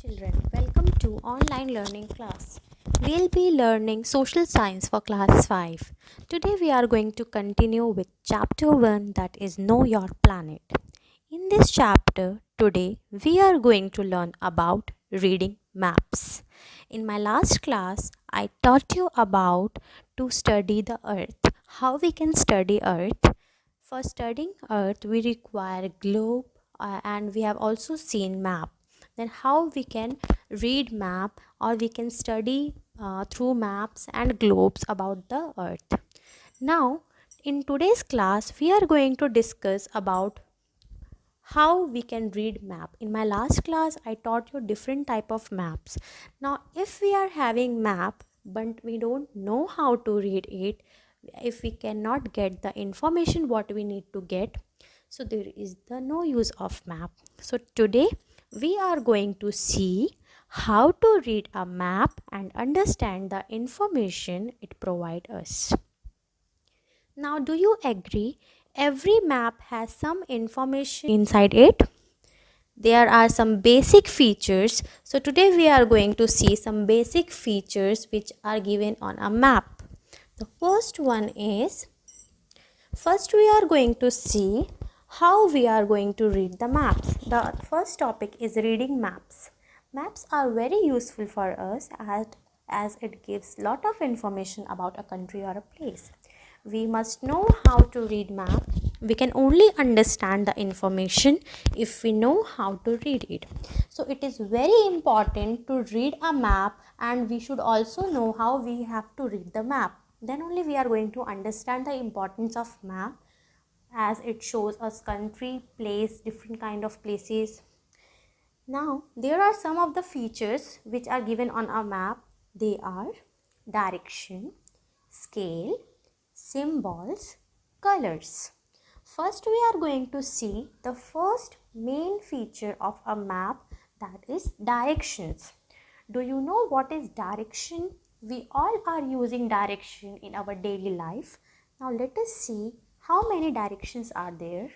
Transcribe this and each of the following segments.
Children, welcome to online learning class. We'll be learning social science for class 5. Today we are going to continue with chapter 1, that is Know Your Planet. In this chapter today we are going to learn about reading maps. In my last class I taught you about to study the earth, how we can study earth. For studying earth we require globe and we have also seen map. Then how we can read map or we can study through maps and globes about the earth. Now in today's class we are going to discuss about how we can read map. In my last class I taught you different type of maps. Now if we are having map but we don't know how to read it, if we cannot get the information what we need to get, so there is the no use of map. So today we are going to see how to read a map and understand the information it provides us. Now do you agree every map has some information inside it? There are some basic features. So today we are going to see some basic features which are given on a map. The first one is, first we are going to see how we are going to read the maps. The first topic is reading maps. Maps are very useful for us as it gives lot of information about a country or a place. We must know how to read map. We can only understand the information if we know how to read it. So it is very important to read a map, and we should also know how we have to read the map. Then only we are going to understand the importance of map, as it shows us country, place, different kind of places. Now there are some of the features which are given on a map. They are direction, scale, symbols, colors. First we are going to see the first main feature of a map, that is directions. Do you know what is direction? We all are using direction in our daily life. Now let us see how many directions are there.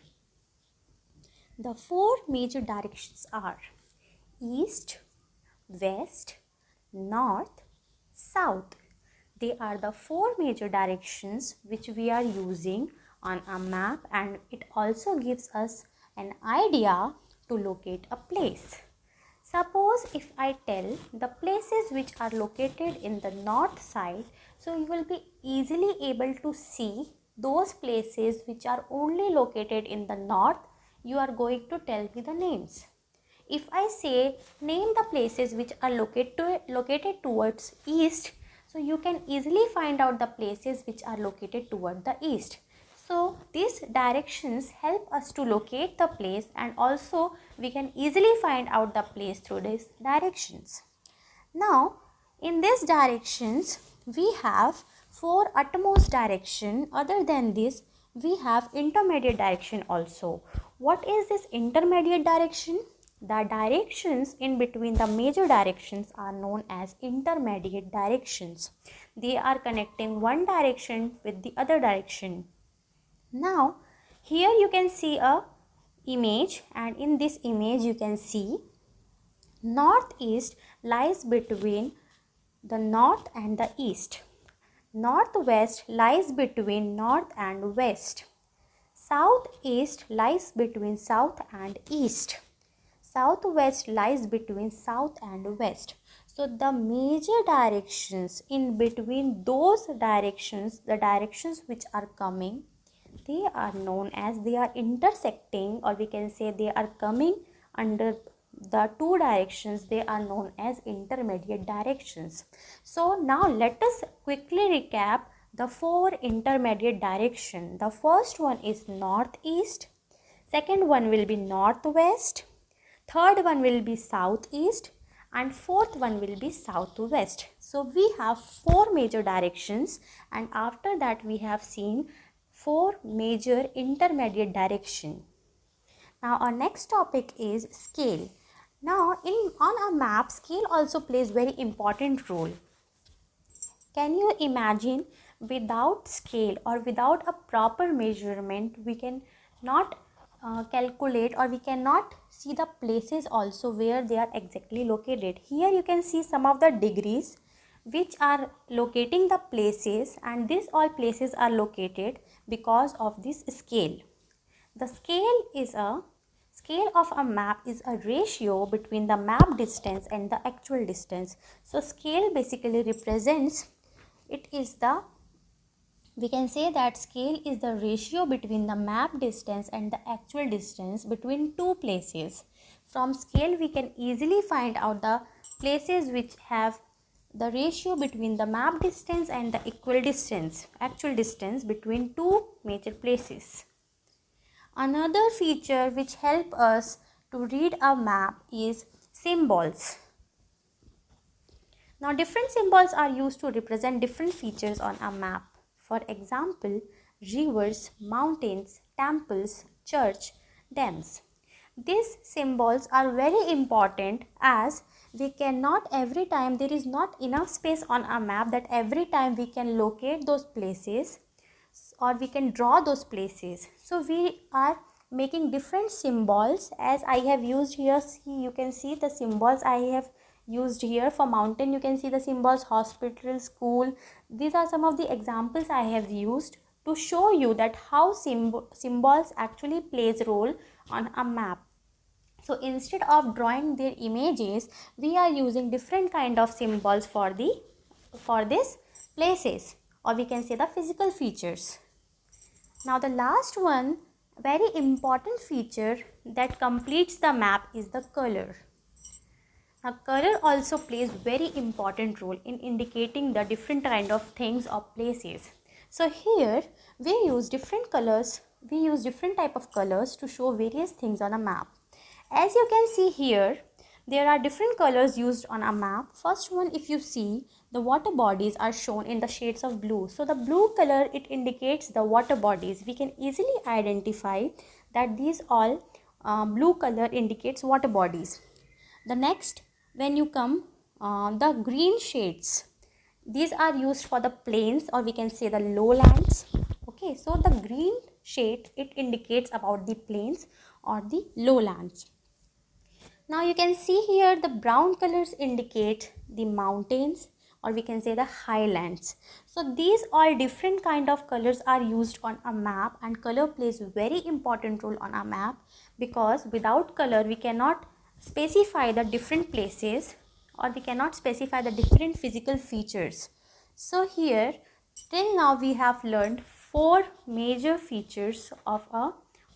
The four major directions are east, west, north, south. They are the four major directions which we are using on a map, and it also gives us an idea to locate a place. Suppose if I tell the places which are located in the north side, so you will be easily able to see those places which are only located in the north. You are going to tell me the names. If I say name the places which are located towards east, so you can easily find out the places which are located toward the east. So these directions help us to locate the place, and also we can easily find out the place through these directions. Now in these directions we have four utmost direction. Other than this we have intermediate direction also. What is this intermediate direction? The directions in between the major directions are known as intermediate directions. They are connecting one direction with the other direction. Now here you can see a image, and in this image you can see northeast lies between the north and the east. Northwest lies between north and west. Southeast lies between south and east. Southwest lies between south and west. So the major directions in between those directions, the directions which are coming, they are known as, they are intersecting, or we can say they are coming under the two directions, they are known as intermediate directions. So now let us quickly recap the four intermediate direction. The first one is northeast, second one will be northwest, third one will be southeast, and fourth one will be southwest. So we have four major directions, and after that we have seen four major intermediate direction. Now our next topic is scale. Now on a map, scale also plays very important role. Can you imagine, without scale or without a proper measurement we can not calculate, or we cannot see the places also where they are exactly located. Here you can see some of the degrees which are locating the places, and these all places are located because of this scale. The scale of a map is a ratio between the map distance and the actual distance. So scale basically represents, it is the, we can say that scale is the ratio between the map distance and the actual distance between two places. From scale we can easily find out the places which have the ratio between the map distance and the actual distance between two major places. Another feature which help us to read a map is symbols. Now different symbols are used to represent different features on a map. For example, rivers, mountains, temples, church, dams. These symbols are very important, as we cannot every time, there is not enough space on a map that every time we can locate those places or we can draw those places. So we are making different symbols, as I have used here. See, you can see the symbols I have used here. For mountain you can see the symbols hospital, school. These are some of the examples I have used to show you that how symbols actually plays role on a map. So instead of drawing their images, we are using different kind of symbols for these places, or we can say the physical features. Now the last one, very important feature that completes the map, is the color. Now color also plays very important role in indicating the different kind of things or places. So here we use different colors, we use different type of colors to show various things on a map. As you can see here, there are different colors used on a map. First one, if you see, the water bodies are shown in the shades of blue. So the blue color, it indicates the water bodies. We can easily identify that these all blue color indicates water bodies. The next, when you come, the green shades, these are used for the plains, or we can say the lowlands. Okay, so the green shade, it indicates about the plains or the lowlands. Now you can see here the brown colors indicate the mountains, or we can say the highlands. So these all different kind of colors are used on a map, and color plays very important role on a map, because without color we cannot specify the different places, or we cannot specify the different physical features. So here till now we have learned 4 major features of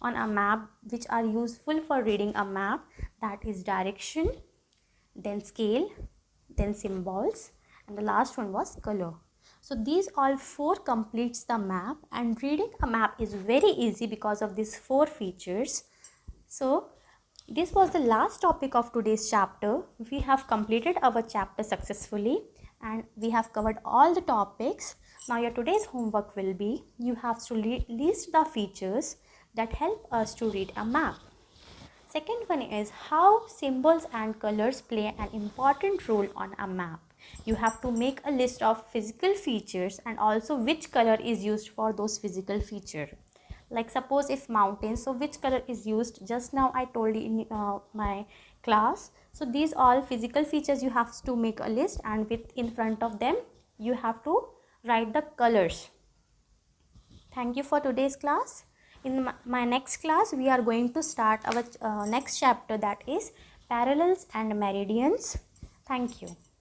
on a map which are useful for reading a map. That is direction, then scale, then symbols, and the last one was color. So these all 4 completes the map, and reading a map is very easy because of these 4 features. So this was the last topic of today's chapter. We have completed our chapter successfully, and we have covered all the topics. Now your today's homework will be, you have to list the features that help us to read a map. Second one is how symbols and colors play an important role on a map. You have to make a list of physical features and also which color is used for those physical features. Like suppose if mountains, so which color is used? Just now I told you in my class. So these all physical features you have to make a list, and with in front of them you have to write the colors. Thank you for today's class. In my next class we are going to start our next chapter, that is parallels and meridians. Thank you.